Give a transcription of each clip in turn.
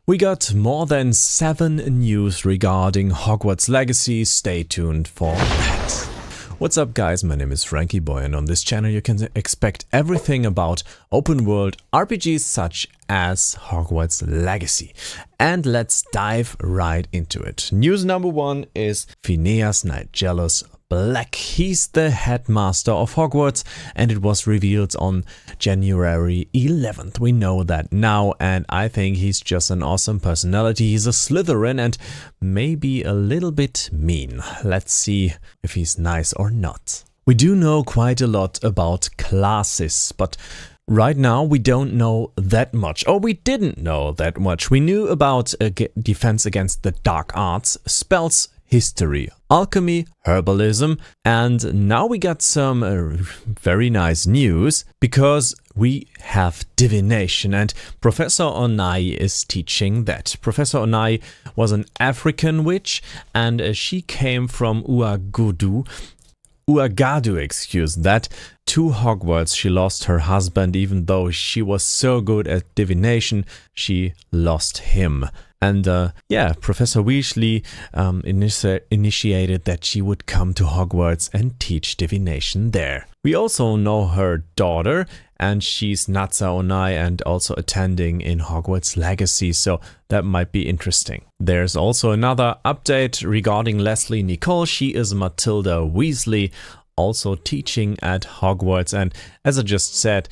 We got more than 7 news regarding Hogwarts Legacy. Stay tuned for that. What's up guys, my name is Franky Boy and on this channel you can expect everything about open world RPGs such as Hogwarts Legacy. And let's dive right into it. News number 1 is Phineas Nigellus Black. He's the headmaster of Hogwarts and it was revealed on January 11th. We know that now and I think he's just an awesome personality. He's a Slytherin and maybe a little bit mean. Let's see if he's nice or not. We do know quite a lot about classes, but right now we don't know that much, or we didn't know that much. We knew about defense against the dark arts, spells, history, alchemy, herbalism, and now we got some very nice news because we have divination and Professor Onai is teaching that. Professor Onai was an African witch and she came from Uagadu, to Hogwarts. She lost her husband. Even though she was so good at divination, she lost him. And Professor Weasley initiated that she would come to Hogwarts and teach divination there. We also know her daughter, and she's Natsa Onai and also attending in Hogwarts Legacy, so that might be interesting. There's also another update regarding Leslie Nicole. She is Matilda Weasley, also teaching at Hogwarts, and as I just said,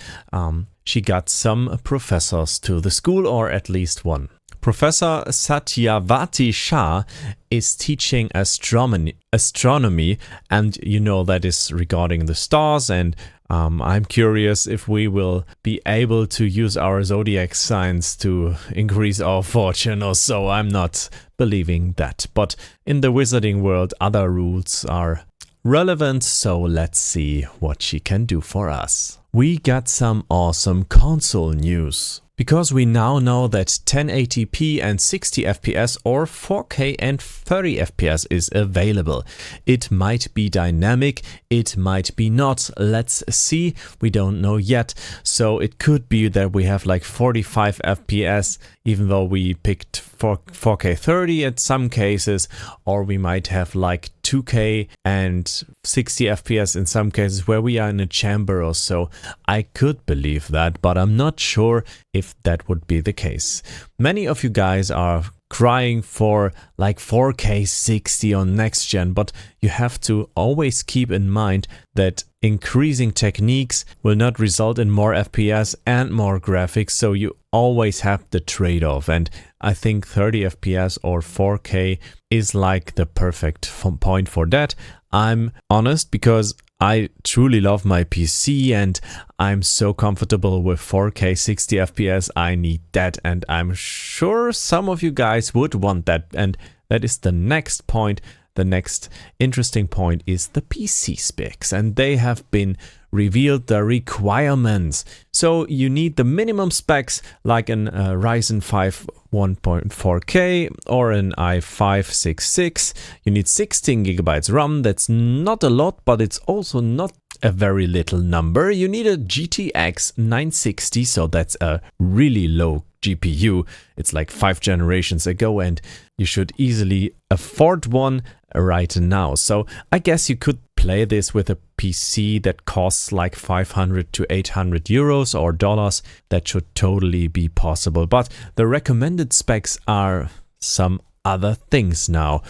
she got some professors to the school, or at least one. Professor Satyavati Shah is teaching astronomy, and you know that is regarding the stars, and I'm curious if we will be able to use our zodiac signs to increase our fortune or so. I'm not believing that, but in the wizarding world other rules are relevant, so let's see what she can do for us. We got some awesome console news. Because we now know that 1080p and 60 FPS or 4K and 30 FPS is available. It might be dynamic, it might be not. Let's see, we don't know yet. So it could be that we have like 45 FPS even though we picked 4K 30 at some cases, or we might have like 2K and 60 FPS in some cases where we are in a chamber or so. I could believe that, but I'm not sure if that would be the case. Many of you guys are crying for like 4K 60 on next gen, but you have to always keep in mind that increasing techniques will not result in more FPS and more graphics, so you always have the trade-off, and I think 30 FPS or 4K is like the perfect point for that. I'm honest because I truly love my PC and I'm so comfortable with 4K 60 FPS. I need that, and I'm sure some of you guys would want that, and that is the next point. The next interesting point is the PC specs, and they have been revealed, the requirements. So you need the minimum specs like an Ryzen 5 1.4K or an i5-66. You need 16 GB RAM. That's not a lot, but it's also not a very little number. You need a GTX 960, so that's a really low GPU. It's like 5 generations ago, and you should easily afford one right now. So I guess you could play this with a PC that costs like 500 to 800 euros or dollars. That should totally be possible, but the recommended specs are some other things now.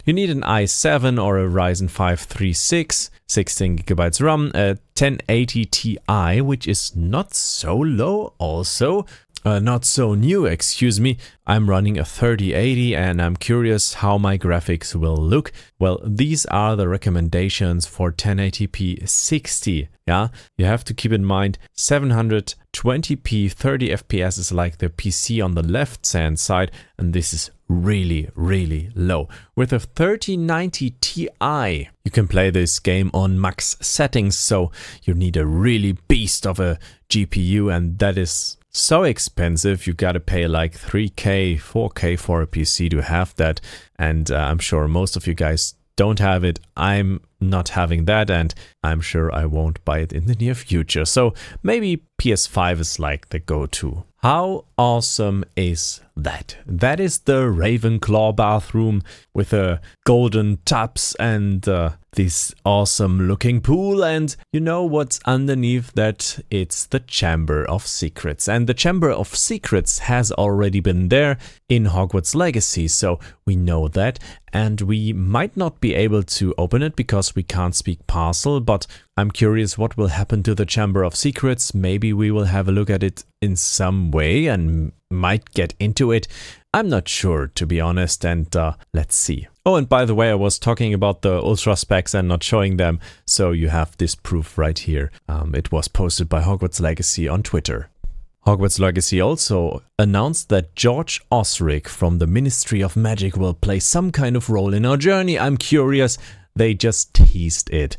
You need an i7 or a Ryzen 5 36, 16 GB RAM, a 1080 Ti, which is not so low also. Not so new, excuse me. I'm running a 3080 and I'm curious how my graphics will look. Well, these are the recommendations for 1080p 60. Yeah, you have to keep in mind 720p 30 FPS is like the PC on the left hand side, and this is really low. With a 3090 Ti, you can play this game on max settings, so you need a really beast of a GPU, and that is so expensive. You gotta pay like 3K, 4K for a PC to have that, and I'm sure most of you guys don't have it. I'm not having that, and I'm sure I won't buy it in the near future. So maybe PS5 is like the go-to. How awesome is that? That is the Ravenclaw bathroom with a golden tubs and this awesome looking pool, and you know what's underneath that? It's the Chamber of Secrets, and the Chamber of Secrets has already been there in Hogwarts Legacy, so we know that, and we might not be able to open it because we can't speak Parcel, but I'm curious what will happen to the Chamber of Secrets. Maybe we will have a look at it in some way and might get into it. I'm not sure, to be honest, and let's see. Oh, and by the way, I was talking about the Ultra specs and not showing them, so you have this proof right here. It was posted by Hogwarts Legacy on Twitter. Hogwarts Legacy also announced that George Osric from the Ministry of Magic will play some kind of role in our journey. I'm curious, they just teased it.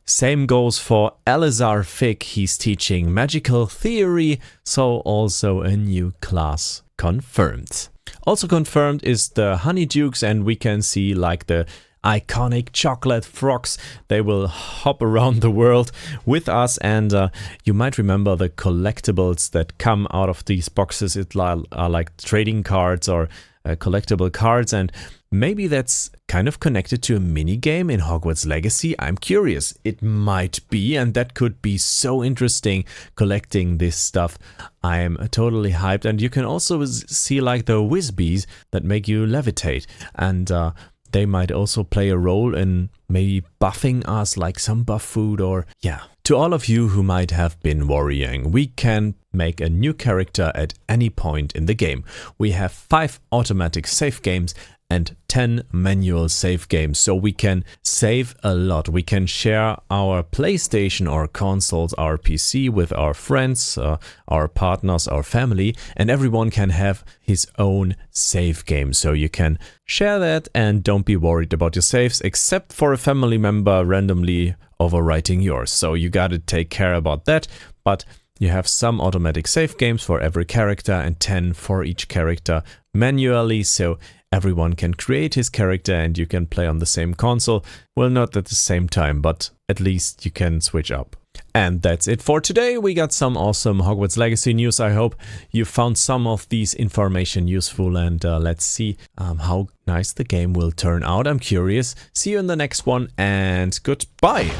Same goes for Elazar Fick, he's teaching magical theory, so also a new class confirmed. Also confirmed is the Honeydukes, and we can see like the iconic chocolate frogs. They will hop around the world with us, and you might remember the collectibles that come out of these boxes. It are like trading cards or collectible cards, and maybe that's kind of connected to a mini game in Hogwarts Legacy. I'm curious. It might be, and that could be so interesting collecting this stuff. I'm totally hyped, and you can also see like the Whizbees that make you levitate, and they might also play a role in maybe buffing us like some buff food or yeah. To all of you who might have been worrying, we can make a new character at any point in the game. We have 5 automatic save games and 10 manual save games, so we can save a lot. We can share our PlayStation or consoles, our PC with our friends, our partners, our family, and everyone can have his own save game. So you can share that and don't be worried about your saves, except for a family member randomly overwriting yours. So you gotta take care about that, but you have some automatic save games for every character and 10 for each character manually, so everyone can create his character and you can play on the same console. Well, not at the same time, but at least you can switch up. And that's it for today. We got some awesome Hogwarts Legacy news. I hope you found some of these information useful, and let's see how nice the game will turn out. I'm curious. See you in the next one, and goodbye.